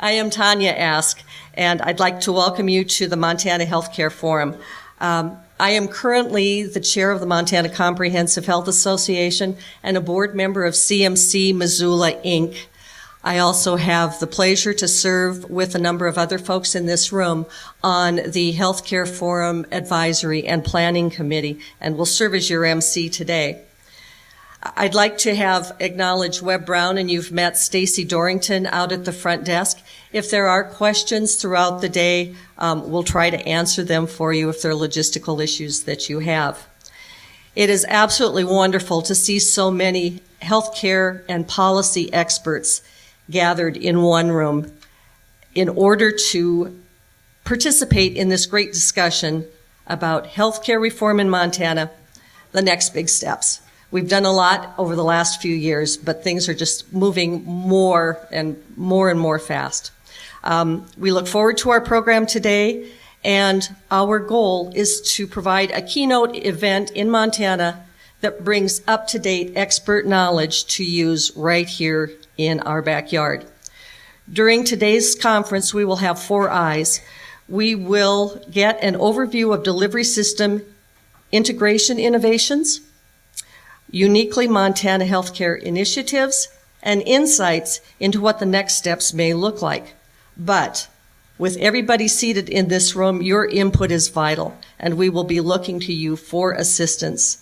I am Tanya Ask, and I'd like to welcome you to the Montana HealthCare Forum. I am currently the chair of the Montana Comprehensive Health Association and a board member of CMC Missoula, Inc. I also have the pleasure to serve with a number of other folks in this room on the HealthCare Forum Advisory and Planning Committee, and will serve as your MC today. I'd like to have acknowledged Webb Brown, and you've met Stacy Dorrington out at the front desk. If there are questions throughout the day, we'll try to answer them for you if there are logistical issues that you have. It is absolutely wonderful to see so many healthcare and policy experts gathered in one room in order to participate in this great discussion about healthcare reform in Montana, the next big steps. We've done a lot over the last few years, but things are just moving more and more fast. We look forward to our program today, and our goal is to provide a keynote event in Montana that brings up-to-date expert knowledge to use right here in our backyard. During today's conference, we will have 4 I's. We will get an overview of delivery system integration innovations, uniquely Montana healthcare initiatives, and insights into what the next steps may look like. But with everybody seated in this room, your input is vital, and we will be looking to you for assistance.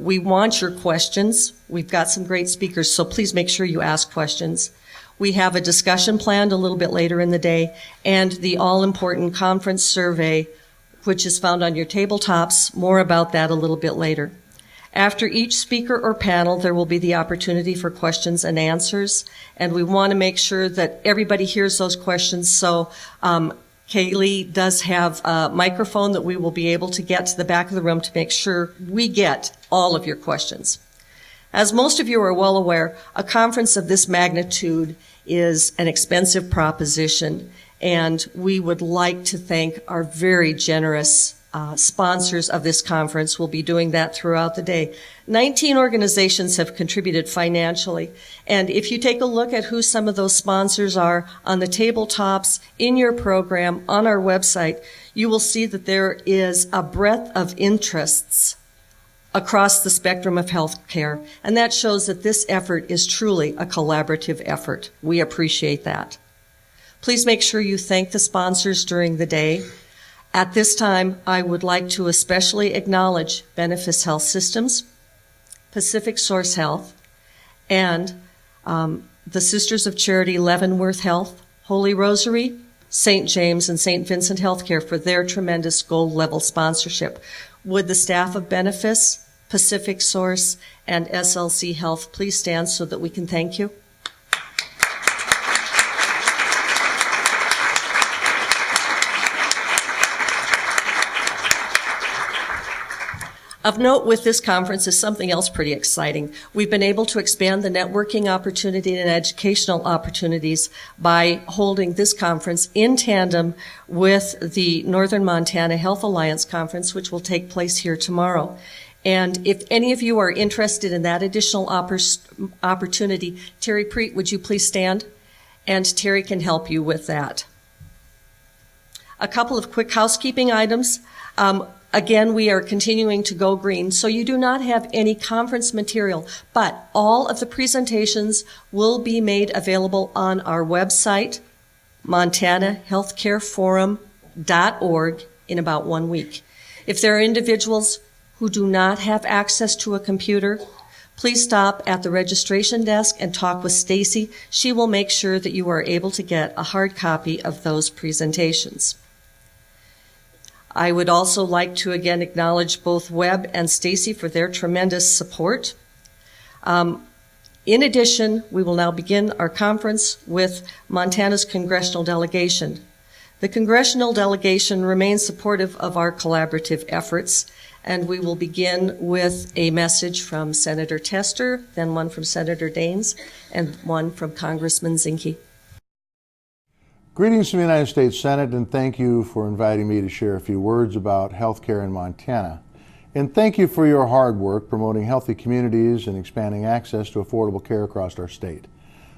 We want your questions. We've got some great speakers, so please make sure you ask questions. We have a discussion planned a little bit later in the day, and the all-important conference survey, which is found on your tabletops. More about that a little bit later. After each speaker or panel, there will be the opportunity for questions and answers, and we want to make sure that everybody hears those questions. So Kaylee does have a microphone that we will be able to get to the back of the room to make sure we get all of your questions. As most of you are well aware, a conference of this magnitude is an expensive proposition, and we would like to thank our very generous sponsors of this conference. Will be doing that throughout the day. 19 organizations have contributed financially, and if you take a look at who some of those sponsors are on the tabletops, in your program, on our website, you will see that there is a breadth of interests across the spectrum of healthcare, and that shows that this effort is truly a collaborative effort. We appreciate that. Please make sure you thank the sponsors during the day. At this time, I would like to especially acknowledge Benefis Health Systems, Pacific Source Health, and the Sisters of Charity Leavenworth Health, Holy Rosary, St. James, and St. Vincent Healthcare for their tremendous gold-level sponsorship. Would the staff of Benefis, Pacific Source, and SLC Health please stand so that we can thank you? Of note with this conference is something else pretty exciting. We've been able to expand the networking opportunity and educational opportunities by holding this conference in tandem with the Northern Montana Health Alliance Conference, which will take place here tomorrow. And if any of you are interested in that additional opportunity, Terry Preet, would you please stand? And Terry can help you with that. A couple of quick housekeeping items. Again, we are continuing to go green, so you do not have any conference material, but all of the presentations will be made available on our website, montanahealthcareforum.org, in about 1 week. If there are individuals who do not have access to a computer, please stop at the registration desk and talk with Stacy. She will make sure that you are able to get a hard copy of those presentations. I would also like to again acknowledge both Webb and Stacy for their tremendous support. In addition, we will now begin our conference with Montana's Congressional delegation. The Congressional delegation remains supportive of our collaborative efforts, and we will begin with a message from Senator Tester, then one from Senator Daines, and one from Congressman Zinke. Greetings from the United States Senate, and thank you for inviting me to share a few words about healthcare in Montana. And thank you for your hard work promoting healthy communities and expanding access to affordable care across our state.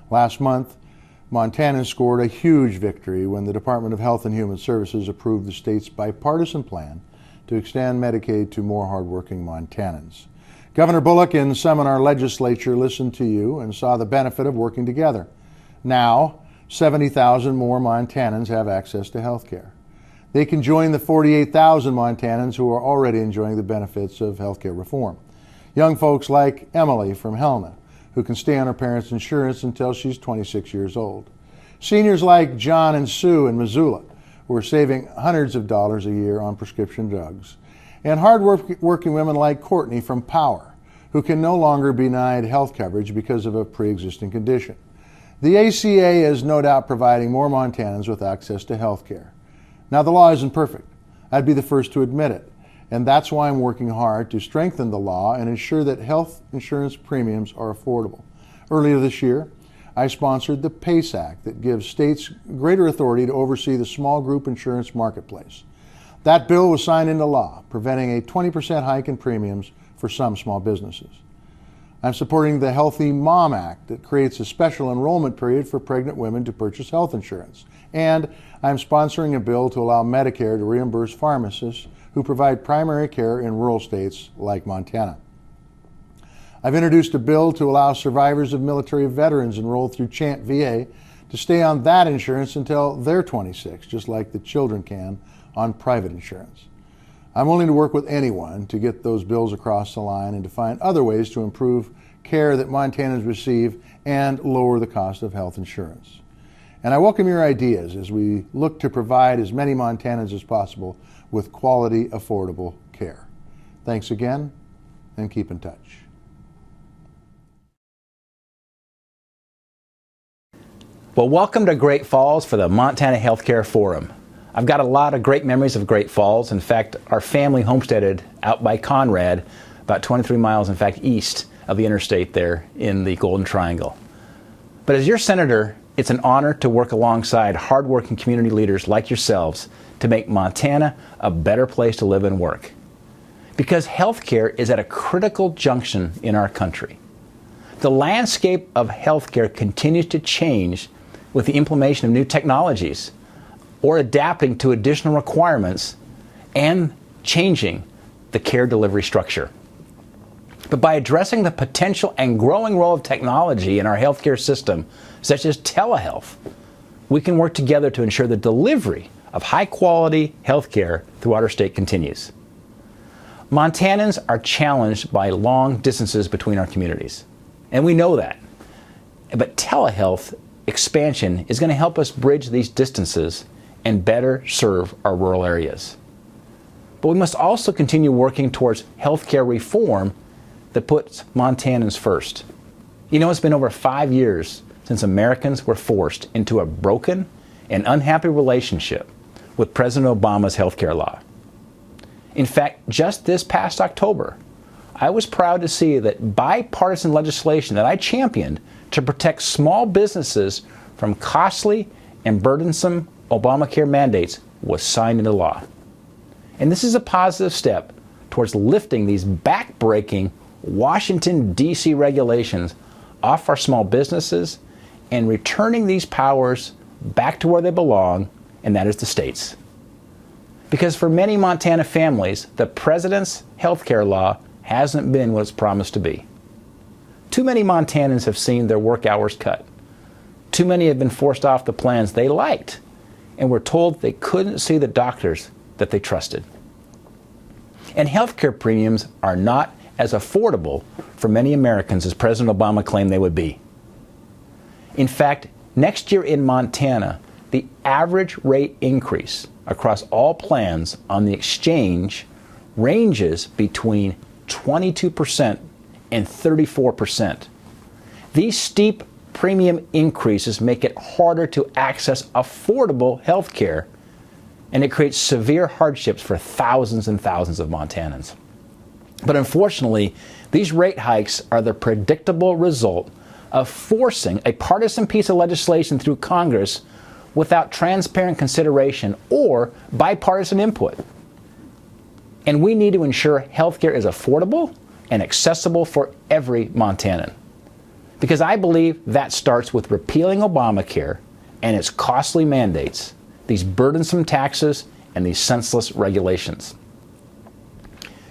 Last month, Montana scored a huge victory when the Department of Health and Human Services approved the state's bipartisan plan to extend Medicaid to more hardworking Montanans. Governor Bullock and some in our legislature listened to you and saw the benefit of working together. Now, 70,000 more Montanans have access to health care. They can join the 48,000 Montanans who are already enjoying the benefits of health care reform. Young folks like Emily from Helena, who can stay on her parents' insurance until she's 26 years old. Seniors like John and Sue in Missoula, who are saving hundreds of dollars a year on prescription drugs. And hard-working women like Courtney from Power, who can no longer be denied health coverage because of a pre-existing condition. The ACA is no doubt providing more Montanans with access to health care. Now, the law isn't perfect. I'd be the first to admit it. And that's why I'm working hard to strengthen the law and ensure that health insurance premiums are affordable. Earlier this year, I sponsored the PACE Act that gives states greater authority to oversee the small group insurance marketplace. That bill was signed into law, preventing a 20% hike in premiums for some small businesses. I'm supporting the Healthy Mom Act that creates a special enrollment period for pregnant women to purchase health insurance. And I'm sponsoring a bill to allow Medicare to reimburse pharmacists who provide primary care in rural states like Montana. I've introduced a bill to allow survivors of military veterans enrolled through Chant VA to stay on that insurance until they're 26, just like the children can on private insurance. I'm willing to work with anyone to get those bills across the line and to find other ways to improve care that Montanans receive and lower the cost of health insurance. And I welcome your ideas as we look to provide as many Montanans as possible with quality, affordable care. Thanks again, and keep in touch. Well, welcome to Great Falls for the Montana Healthcare Forum. I've got a lot of great memories of Great Falls. In fact, our family homesteaded out by Conrad, about 23 miles, in fact, east of the interstate there in the Golden Triangle. But as your senator, it's an honor to work alongside hardworking community leaders like yourselves to make Montana a better place to live and work. Because healthcare is at a critical junction in our country. The landscape of healthcare continues to change with the implementation of new technologies or adapting to additional requirements and changing the care delivery structure. But by addressing the potential and growing role of technology in our healthcare system, such as telehealth, we can work together to ensure the delivery of high-quality healthcare throughout our state continues. Montanans are challenged by long distances between our communities, and we know that. But telehealth expansion is going to help us bridge these distances and better serve our rural areas. But we must also continue working towards healthcare reform that puts Montanans first. You know, it's been over 5 years since Americans were forced into a broken and unhappy relationship with President Obama's healthcare law. In fact, just this past October, I was proud to see that bipartisan legislation that I championed to protect small businesses from costly and burdensome Obamacare mandates was signed into law. And this is a positive step towards lifting these back-breaking Washington, D.C. regulations off our small businesses and returning these powers back to where they belong, and that is the states. Because for many Montana families, the president's health care law hasn't been what it's promised to be. Too many Montanans have seen their work hours cut. Too many have been forced off the plans they liked and were told they couldn't see the doctors that they trusted. And healthcare premiums are not as affordable for many Americans as President Obama claimed they would be. In fact, next year in Montana, the average rate increase across all plans on the exchange ranges between 22% and 34%. These steep premium increases make it harder to access affordable health care, and it creates severe hardships for thousands and thousands of Montanans. But unfortunately, these rate hikes are the predictable result of forcing a partisan piece of legislation through Congress without transparent consideration or bipartisan input. And we need to ensure healthcare is affordable and accessible for every Montanan. Because I believe that starts with repealing Obamacare and its costly mandates, these burdensome taxes, and these senseless regulations.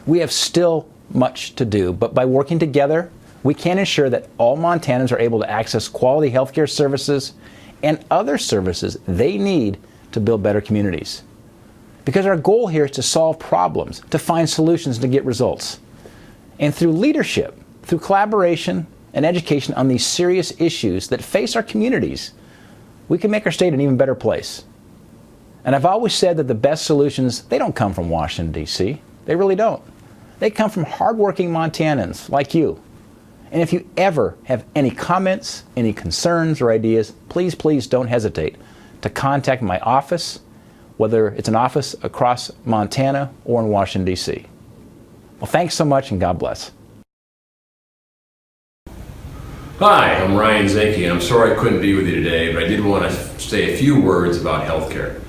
We have still much to do, but by working together, we can ensure that all Montanans are able to access quality healthcare services and other services they need to build better communities. Because our goal here is to solve problems, to find solutions, to get results. And through leadership, through collaboration and education on these serious issues that face our communities, we can make our state an even better place. And I've always said that the best solutions, they don't come from Washington, D.C. They really don't. They come from hardworking Montanans like you. And if you ever have any comments, any concerns or ideas, please, please don't hesitate to contact my office, whether it's an office across Montana or in Washington, D.C. Well, thanks so much and God bless. Hi, I'm Ryan Zinke, and I'm sorry I couldn't be with you today, but I did want to say a few words about healthcare.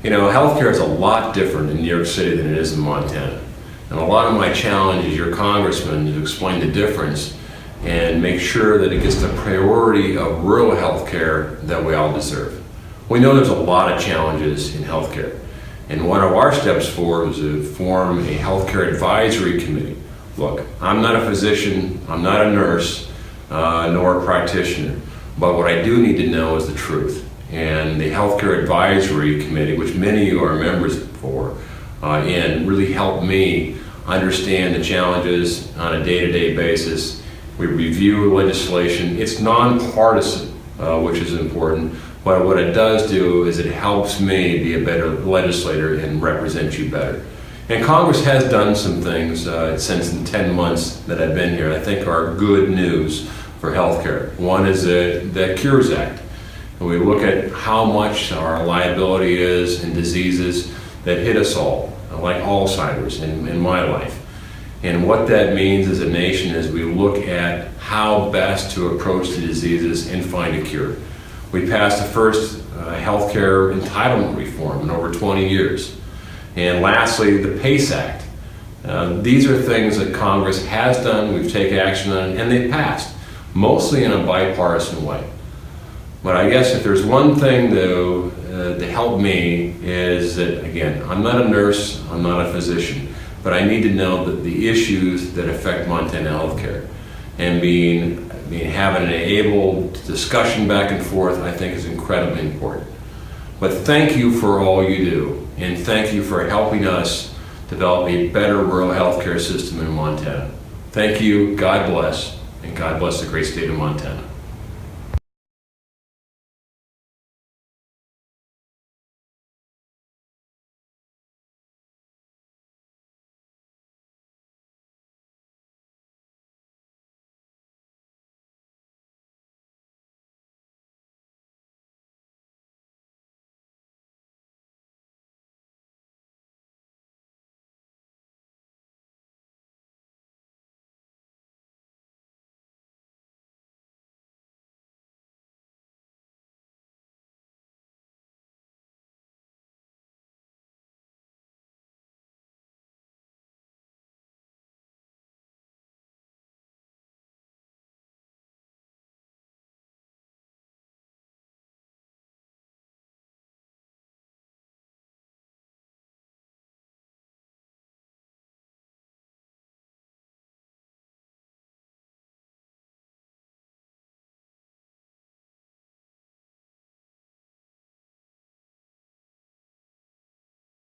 You know, healthcare is a lot different in New York City than it is in Montana. And a lot of my challenge as your congressman is to explain the difference and make sure that it gets the priority of rural healthcare that we all deserve. We know there's a lot of challenges in healthcare, and one of our steps forward is to form a healthcare advisory committee. Look, I'm not a physician, I'm not a nurse, nor a practitioner, but what I do need to know is the truth. And the Healthcare Advisory Committee, which many of you are members for, and really help me understand the challenges on a day-to-day basis. We review legislation. It's nonpartisan, which is important, but what it does do is it helps me be a better legislator and represent you better. And Congress has done some things since the 10 months that I've been here I think are good news for healthcare. One is the Cures Act. And we look at how much our liability is in diseases that hit us all, like Alzheimer's in my life. And what that means as a nation is we look at how best to approach the diseases and find a cure. We passed the first healthcare entitlement reform in over 20 years. And lastly, the PACE Act. These are things that Congress has done, we've taken action on, and they've passed, mostly in a bipartisan way. But I guess if there's one thing, though, to help me is that, again, I'm not a nurse, I'm not a physician, but I need to know that the issues that affect Montana healthcare and having an able discussion back and forth, I think is incredibly important. But thank you for all you do, and thank you for helping us develop a better rural healthcare system in Montana. Thank you, God bless, and God bless the great state of Montana.